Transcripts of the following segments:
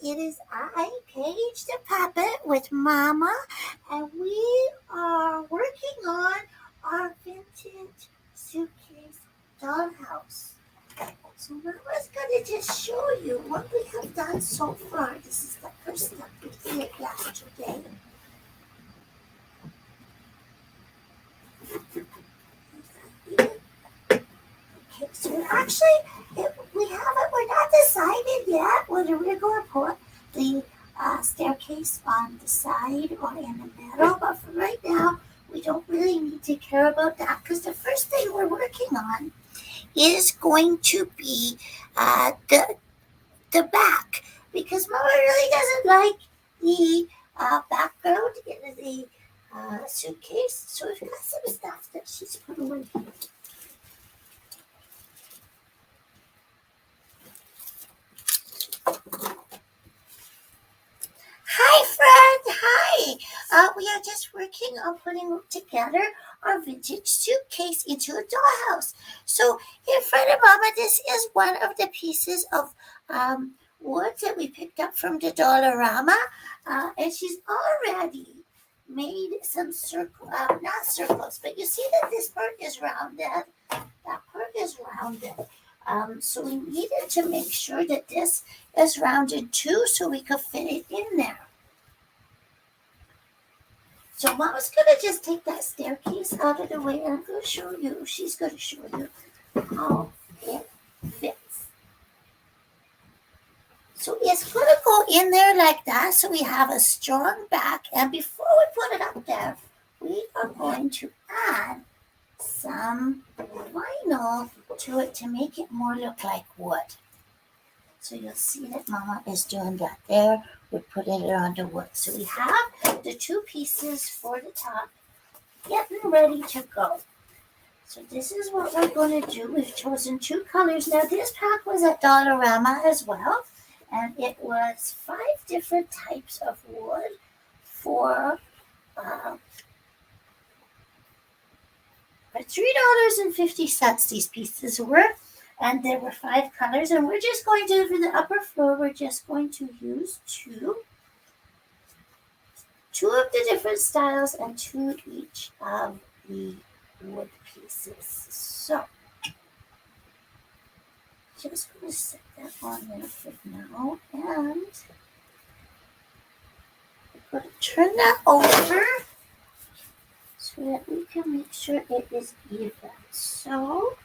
It is I, Paige the Puppet, with Mama, and we are working on our vintage suitcase dollhouse. So Mama's going to just show you what we have done so far. This is the first step we did yesterday. Okay, so we're not decided yet whether we're going to put the staircase on the side or in the middle, but for right now, we don't really need to care about that because the first thing we're working on is going to be the back because Mama really doesn't like the background in the suitcase, so we've got some stuff that she's put away. Hi, friend. Hi. We are just working on putting together our vintage suitcase into a dollhouse. So, in front of Mama, this is one of the pieces of wood that we picked up from the Dollarama, and she's already made some not circles, but you see that this part is rounded. That part is rounded. So we needed to make sure that this is rounded too so we could fit it in there. So Mama's going to just take that staircase out of the way and I'm going to show you. She's going to show you how it fits. So it's going to go in there like that so we have a strong back. And before we put it up there, we are going to add some vinyl to it to make it more look like wood. So you'll see that Mama is doing that there. We're putting it on the wood. So we have the two pieces for the top getting ready to go. So this is what we're going to do. We've chosen two colors. Now this pack was at Dollarama as well. And it was 5 different types of wood for $3.50 these pieces were, and there were 5 colors, and we're just going to, for the upper floor, we're just going to use two of the different styles and 2 each of the wood pieces. So, just going to set that on there for now, and we're going to turn that over so that we can make sure it is even. So,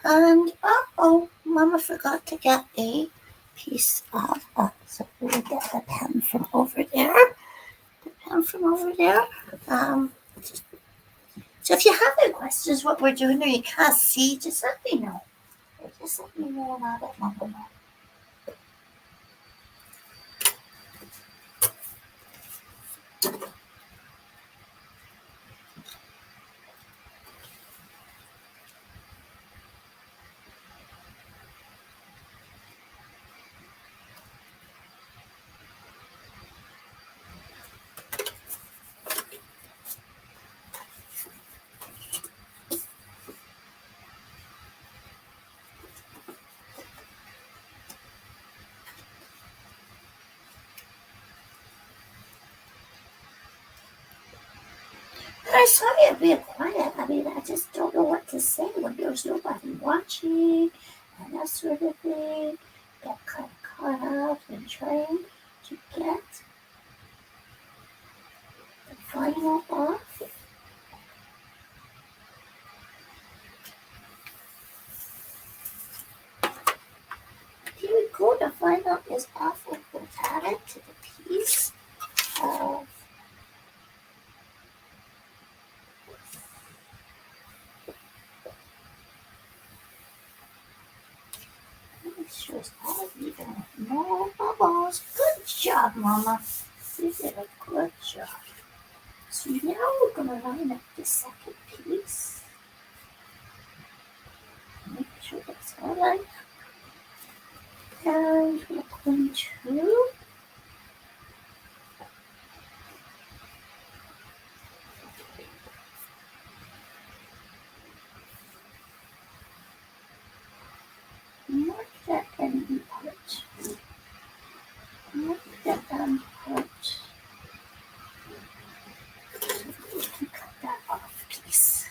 and Mama forgot to get a piece of, so we'll get the pen from over there. So if you have any questions what we're doing or you can't see, just let me know. Just let me know and I'll let Mama know. I'm sorry I'm being quiet. I mean, I just don't know what to say when there's nobody watching and that sort of thing. Get kind of caught up in trying to get the vinyl off. Here we go. The vinyl is off. We'll add it to the piece of sure it's all even. No bubbles. Good job, Mama. You did a good job. So now we're going to line up the second piece. Make sure that's all lined up. And we're going to That out. Cut that off, please.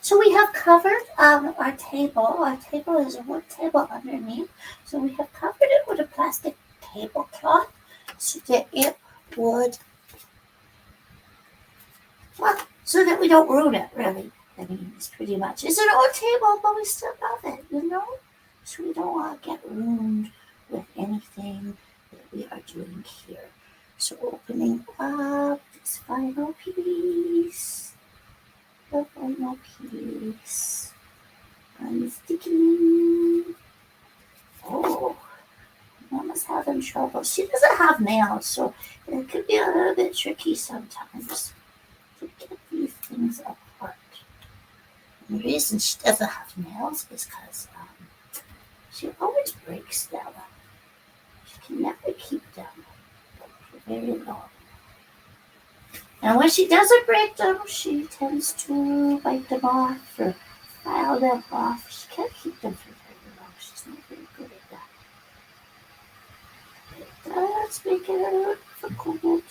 So we have covered our table. Our table is a wood table underneath. So we have covered it with a plastic tablecloth so that it would, well, so that we don't ruin it, really. I mean, it's pretty much, it's an old table, but we still love it, you know? So we don't want to get ruined with anything that we are doing here. So opening up this final piece, the final piece, unsticking. Oh, Mama's having trouble. She doesn't have nails, so it could be a little bit tricky sometimes to get these things apart. And the reason she doesn't have nails is because she always breaks them. She can never keep them for very long. And when she doesn't break them, she tends to bite them off or file them off. She can't keep them for very long. She's not very good at that. It does make it a little difficult.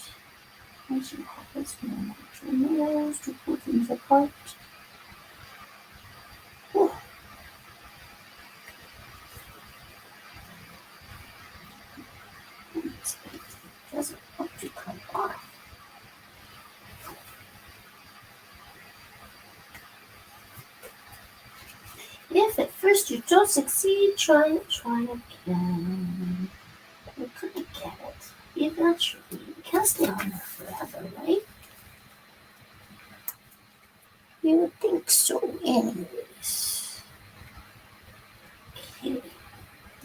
And she happens to natural nails to pull things apart. Whew. It doesn't want to come off. If at first you don't succeed, try again. We're gonna get it. Eventually. You can't stay on there forever, right? You would think so anyways. Okay.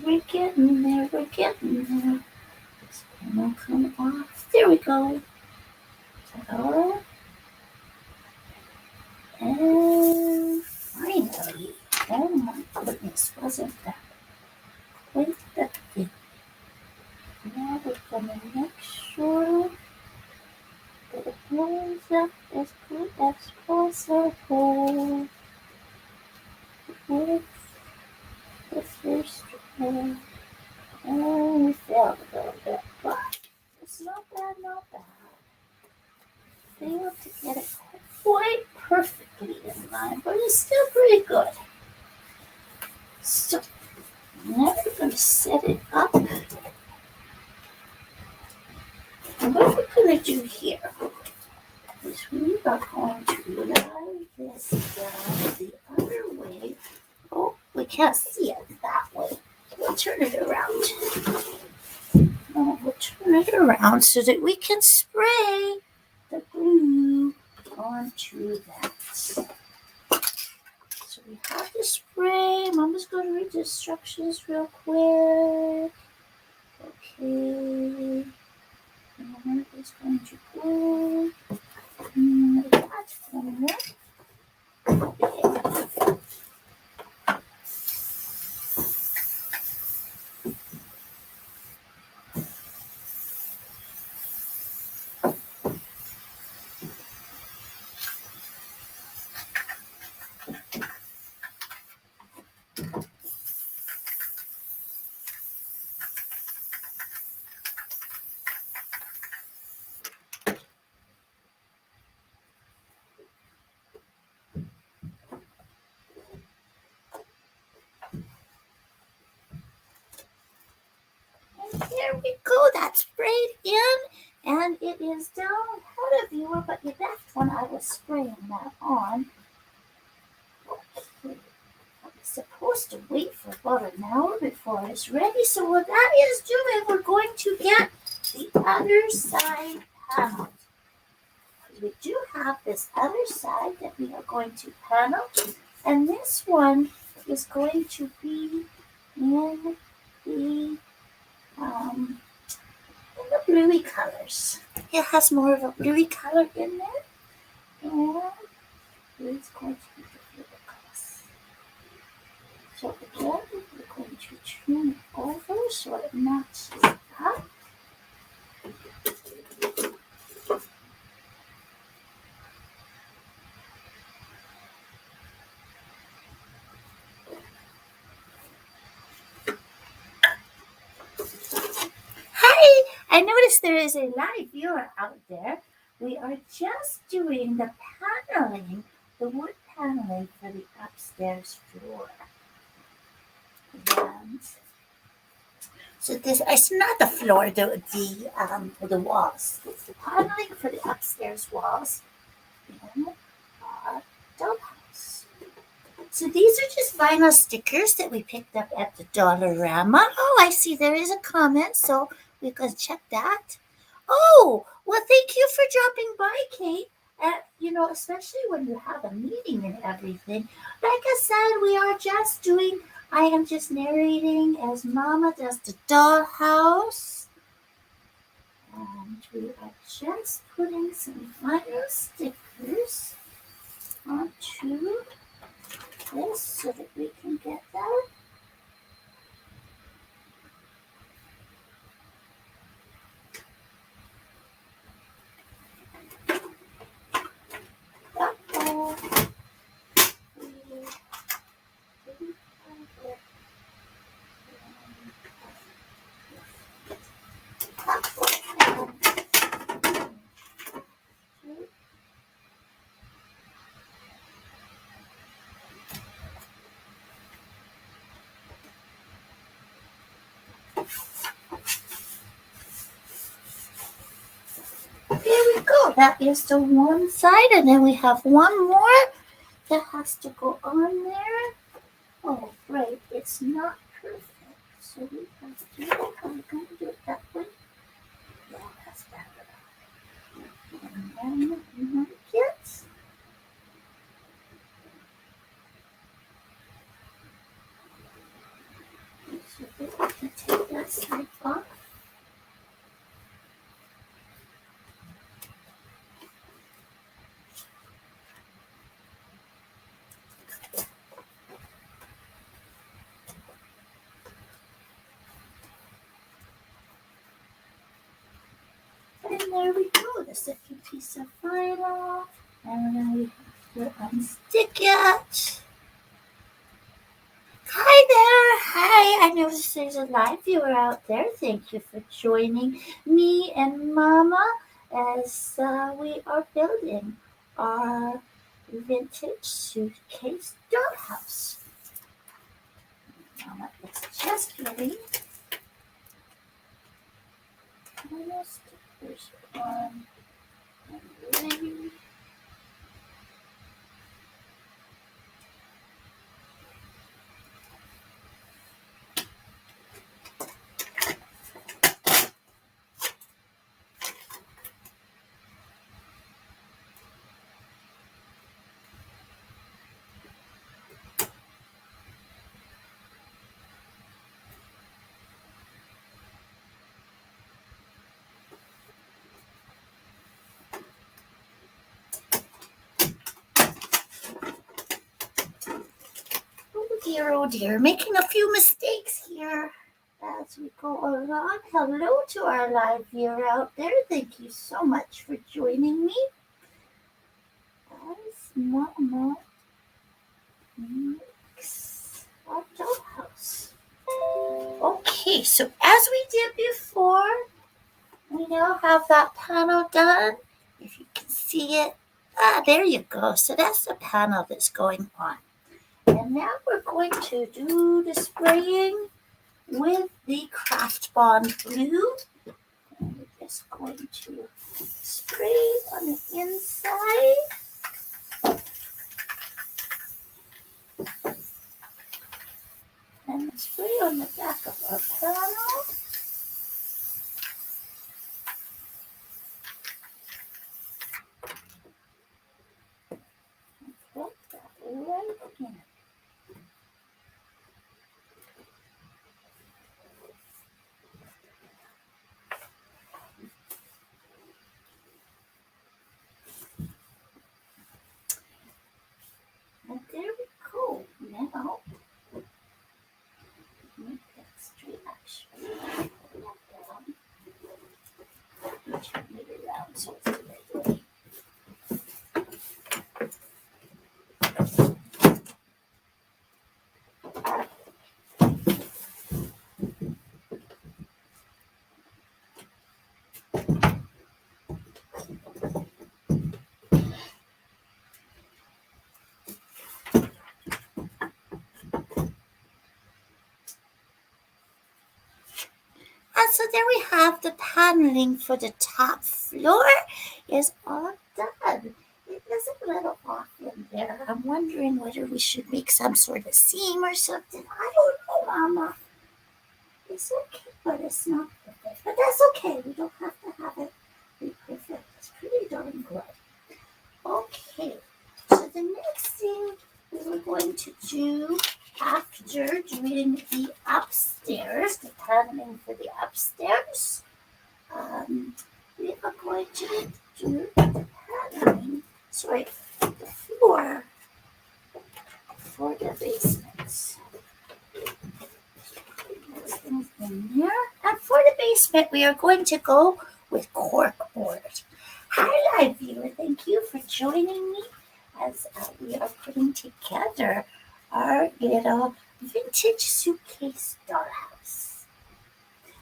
We're getting there, we're getting there. This one will come off. There we go. Ta-da. And finally, oh my goodness, wasn't that quite the thing? Now we're gonna make sure that it lines up as good as possible with the first one. And we failed a little bit, but it's not bad, not bad. Failed to get it quite perfectly in line, but it's still pretty good. So now we're going to set it up. And what we're going to do here is we are going to lie this down the other way. Oh, we can't see it that way. We'll turn it around. Oh, we'll turn it around so that we can spray the glue onto that. So we have the spray. Mama's going to read the instructions real quick. Okay. And it's going to go. And that's going to there we go. That's sprayed in, and it is down ahead of you, but you left when I was spraying that on. Okay. I'm supposed to wait for about an hour before it's ready. So what that is doing, we're going to get the other side paneled. We do have this other side that we are going to panel, and this one is going to be in the bluey colors. It has more of a bluey color in there, and it's going to be the blue colors. So again, we're going to turn it over so it matches up. I noticed there is a live viewer out there. We are just doing the paneling, the wood paneling for the upstairs floor. And so this it's not the floor, the walls. It's the paneling for the upstairs walls in our dollhouse. So these are just vinyl stickers that we picked up at the Dollarama. Oh, I see there is a comment, so we can check that. Oh, well, thank you for dropping by, Kate. Especially when you have a meeting and everything. Like I said, I am just narrating as Mama does the Dollhouse. And we are just putting some vinyl stickers onto this so that we can get that. Uh-oh. There we go. That is the one side, and then we have one more that has to go on there. Oh, right. It's not perfect. So we have to, I'm going to do it that way. Yeah, that's better. And then mark it. So we can take that side off. And there we go, the second piece of vinyl. And then we have to unstick it. Hi there. Hi. I noticed there's a live viewer out there. Thank you for joining me and Mama as we are building our vintage suitcase dollhouse. Mama is just getting stickers on and ready. Oh dear, making a few mistakes here as we go along. Hello to our live viewer out there. Thank you so much for joining me. As Mama makes our dollhouse. Okay, so as we did before, we now have that panel done. If you can see it. There you go. So that's the panel that's going on. And now we're going to do the spraying with the Craft Bond glue. And we're just going to spray on the inside. And spray on the back of our panel. And put that right in. And there we go. Now, make that straight actually. so there we have the paneling for the top floor is all done. It is a little off in there. I'm wondering whether we should make some sort of seam or something. I don't know, Mama. It's okay, but it's not perfect. But that's okay. We don't have to have it be perfect. It's pretty darn good. Okay, so the next thing we're going to do after doing the upstairs, the paneling for the upstairs, we are going to do the paneling, the floor for the basements. Those things in there. And for the basement, we are going to go with corkboard. Hi, live viewer. Thank you for joining me as we are putting together our little vintage suitcase dollhouse.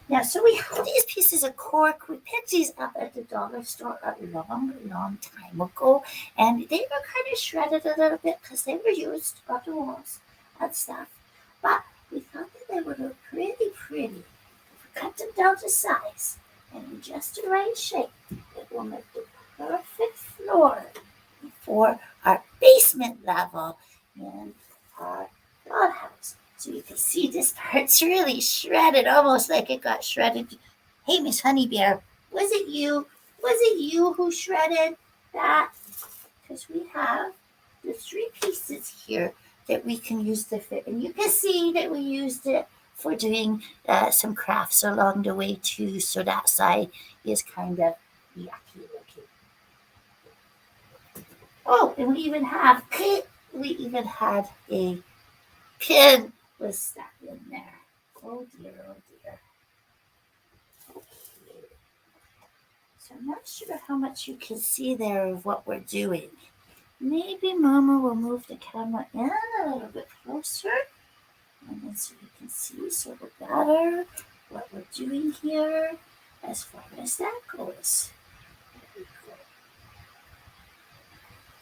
Now, so we have these pieces of cork. We picked these up at the dollar store a long time ago, and they were kind of shredded a little bit because they were used on the walls and stuff. But we thought that they would look pretty if we cut them down to size and in just the right shape. It will make the perfect floor for our basement level in our dollhouse. So you can see this part's really shredded, almost like it got shredded. Hey, Miss Honey Bear, was it you? Was it you who shredded that? Because we have the 3 pieces here that we can use to fit. And you can see that we used it for doing some crafts along the way too. So that side is kind of yucky looking. Oh, and we even had a pin was stuck in there. Oh dear, oh dear. Okay. So I'm not sure how much you can see there of what we're doing. Maybe Mama will move the camera in a little bit closer, and then so you can see sort of better what we're doing here as far as that goes. There we go.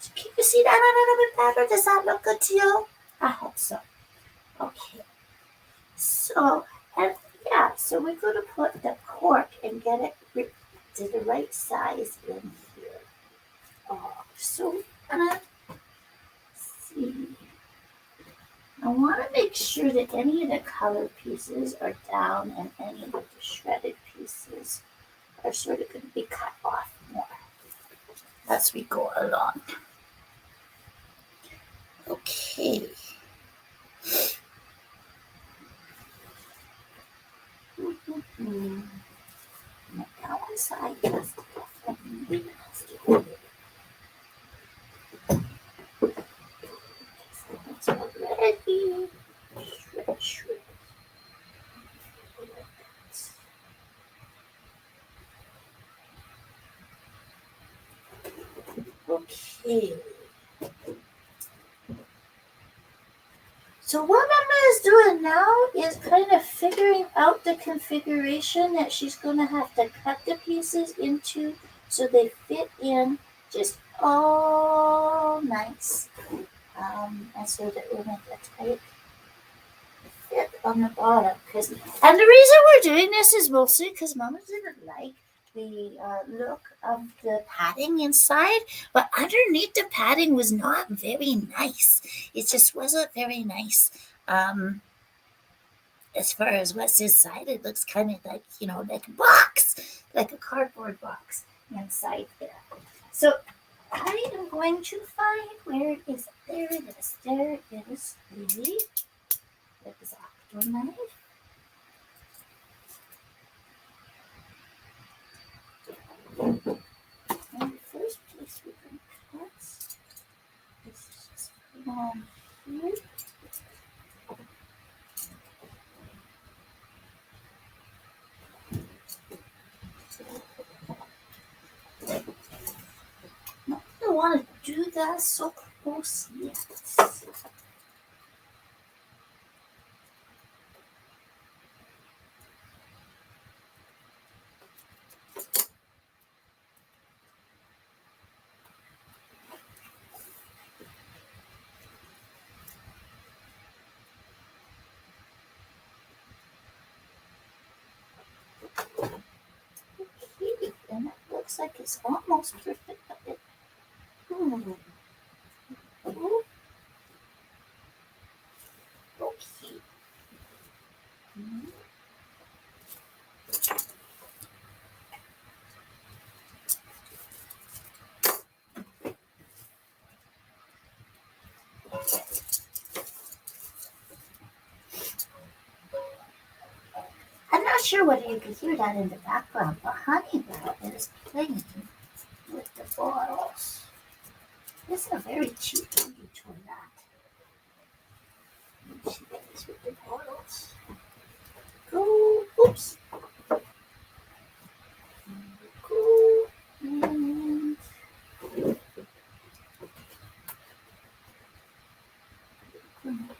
So can you see that a little bit better? Does that look good to you? I hope so. Okay. So, and yeah, so we're going to put the cork and get it to the right size in here. So I'm going to see. I want to make sure that any of the colored pieces are down and any of the shredded pieces are sort of going to be cut off more as we go along. Okay. That one side is definitely nasty. It's already shred. Okay. So what Mama is doing now is kind of figuring out the configuration that she's going to have to cut the pieces into so they fit in just all nice. And so that we'll make a tight fit on the bottom. And the reason we're doing this is mostly because Mama didn't like the look of the padding inside, but underneath the padding was not very nice. It just wasn't very nice. As far as what's inside, it looks kind of like, like a box, like a cardboard box inside there. So I am going to find where it is. There it is. There is the X-Acto knife. And the first piece we're going to cut is just along here. I don't want to do that so close yet. looks like it's almost perfect, but it, hmm. Ooh, okay. I'm not sure whether you can hear that in the background, but Honeybell is playing with the bottles. This is a very cheap movie toy, that. She plays with the bottles. Go, oops. Go, and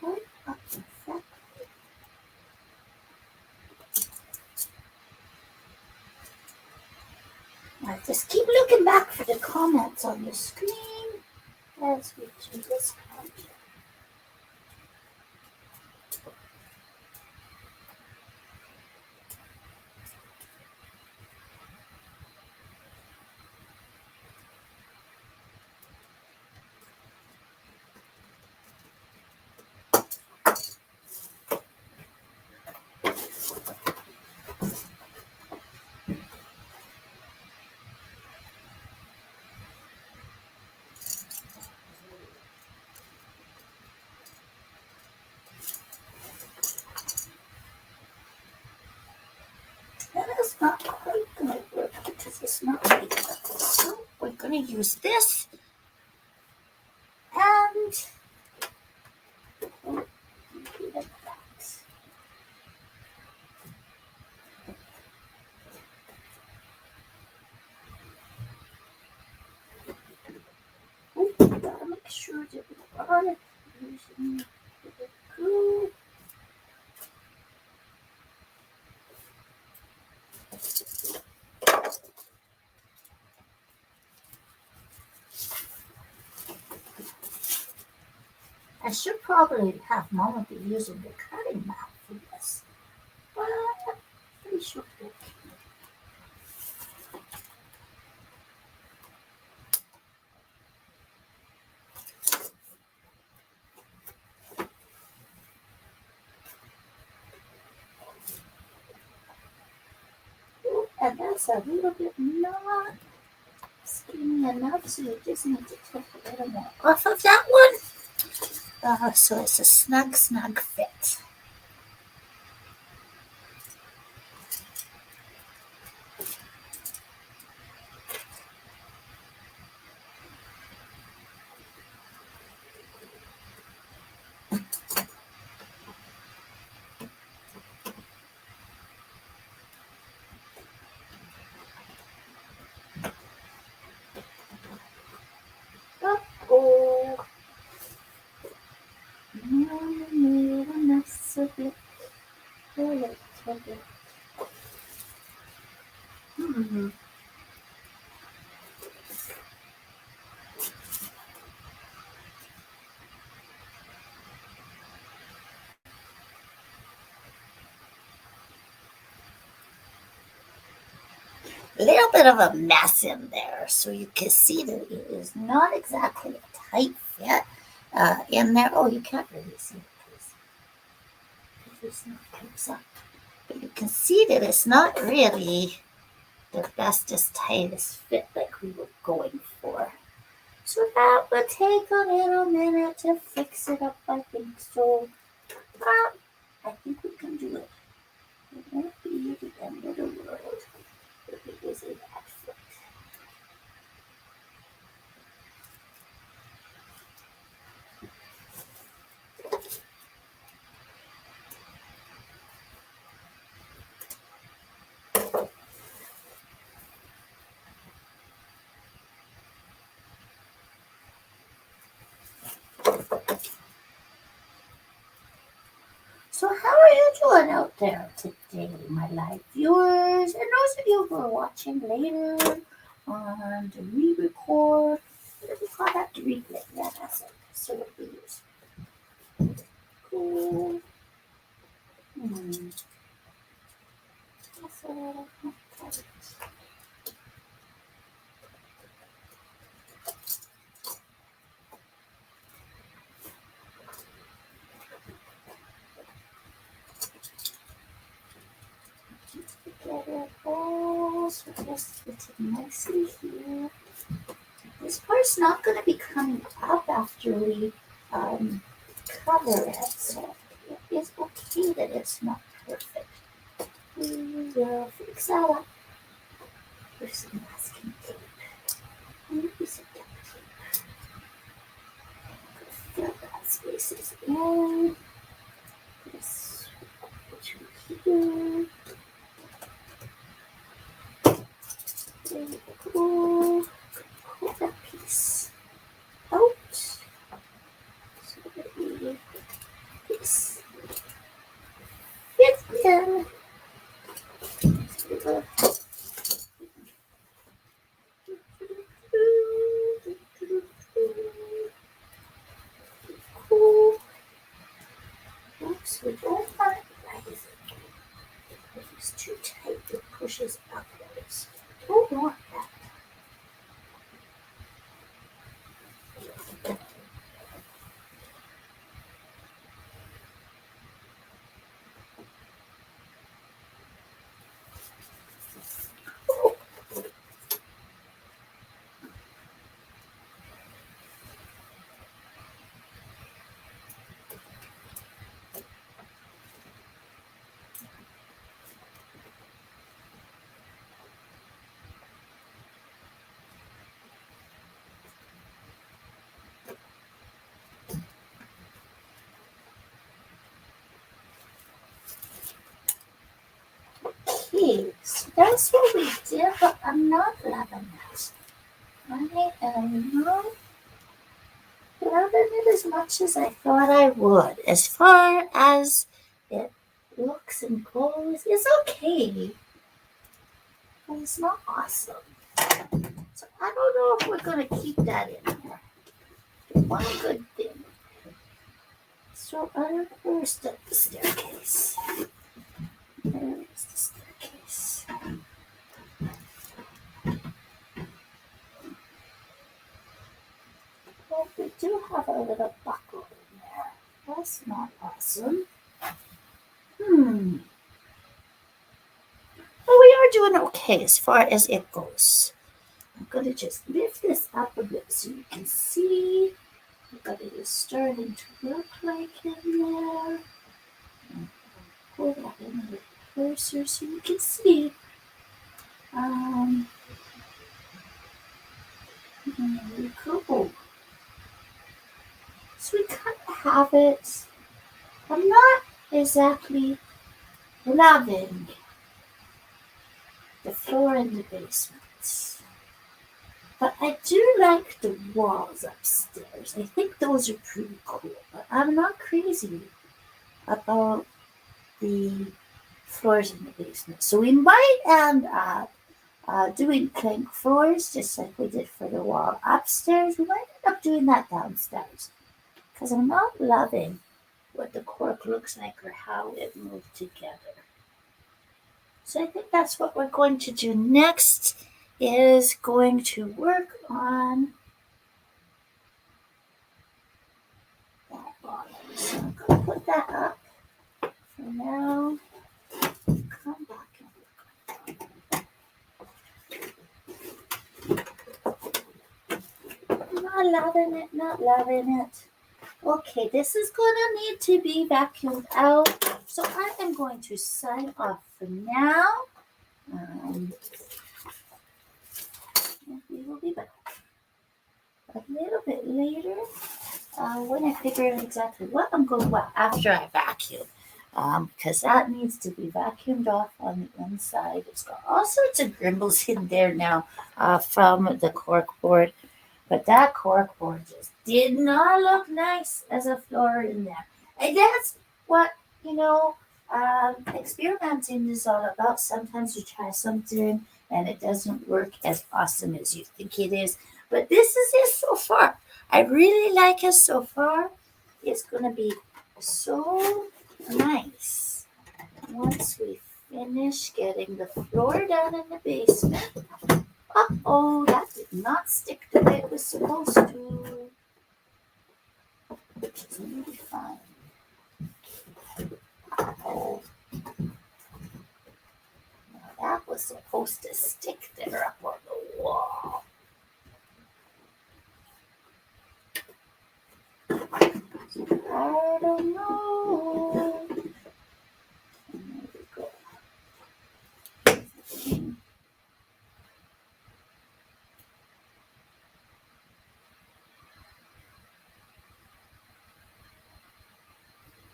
hold up a sec. I just keep looking back for the comments on the screen as we do this part. That is not quite going to work because it's not big enough. So we're going to use this and do the backs. Oh, gotta make sure that we are using the glue. I should probably have Mama be using the cutting mat for this, but I'm pretty sure it can. And that's a little bit not skinny enough, so you just need to take a little more off of that one. So it's a snug fit. Oh, a mess of it. A little bit. A little bit of a mess in there, so you can see that it is not exactly a tight fit in there. Oh, you can't really see it because it's not comes up. But you can see that it's not really the bestest, tightest fit like we were going for. So that would take a little minute to fix it up, I think so. But I think we can do it. It won't be the end of the world if it is a bad fit. So how are you doing out there today, my live viewers? And those of you who are watching later on the re-record, what do we call that? The replay. Yeah, that's it. So what we use. Cool. That's a little So just put it nicely here. This part's not going to be coming up after we cover it, so it is okay that it's not perfect. We will fix that up with some masking tape. Maybe some duct tape. Fill that spaces in. This to here. There we go. Pull that piece out. So that this fits in. Cool. Oops, we don't want it rising. If it's too tight, it pushes upwards. Don't want that. Okay, so that's what we did, but I'm not loving it. I am not loving it as much as I thought I would. As far as it looks and goes, it's okay, but it's not awesome. So I don't know if we're going to keep that in there. One good thing. So where's the staircase? There's the staircase. Well, we do have a little buckle in there. That's not awesome. Well, we are doing okay as far as it goes. I'm going to just lift this up a bit so you can see what it is starting to look like in there. And pull that in a little closer so you can see. There we go. So we kind of have it. I'm not exactly loving the floor in the basement. But I do like the walls upstairs. I think those are pretty cool. But I'm not crazy about the floors in the basement. So we might end up doing plank floors just like we did for the wall upstairs. We might end up doing that downstairs. Because I'm not loving what the cork looks like or how it moved together. So I think that's what we're going to do next, is going to work on that bottom. So I'm going to put that up for now. Come back and work. Not loving it, not loving it. Okay, this is going to need to be vacuumed out. So I am going to sign off for now. And we will be back a little bit later when I figure out exactly what I'm going to, well, after I vacuum. Because that needs to be vacuumed off on the inside. It's got all sorts of grimbles in there now from the cork board. But that cork board just did not look nice as a floor in there. And that's what, experimenting is all about. Sometimes you try something and it doesn't work as awesome as you think it is. But this is it so far. I really like it so far. It's going to be so nice once we finish getting the floor down in the basement. Uh-oh, that did not stick the way it was supposed to. Which is really fine. Uh-oh. Now that was supposed post a stick there up on the wall. I don't know. There we go.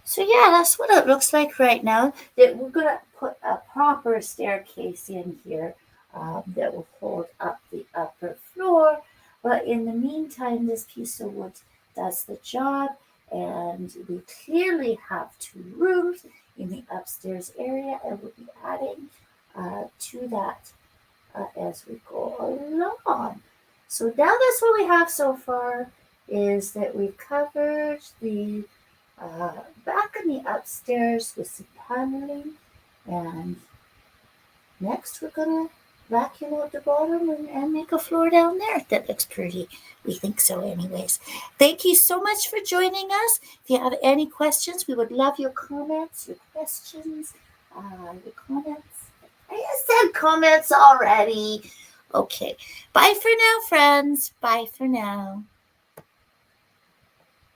So yeah, that's what it looks like right now. That we're gonna put a proper staircase in here that will hold up the upper floor. But in the meantime, this piece of wood does the job, and we clearly have 2 rooms in the upstairs area, and we'll be adding to that as we go along. So now that's what we have so far, is that we've covered the back in the upstairs with some paneling, and next we're gonna vacuum out the bottom and make a floor down there that looks pretty. We think so anyways. Thank you so much for joining us. If you have any questions, we would love your comments, your questions, your comments. I said comments already. Okay. Bye for now, friends. Bye for now.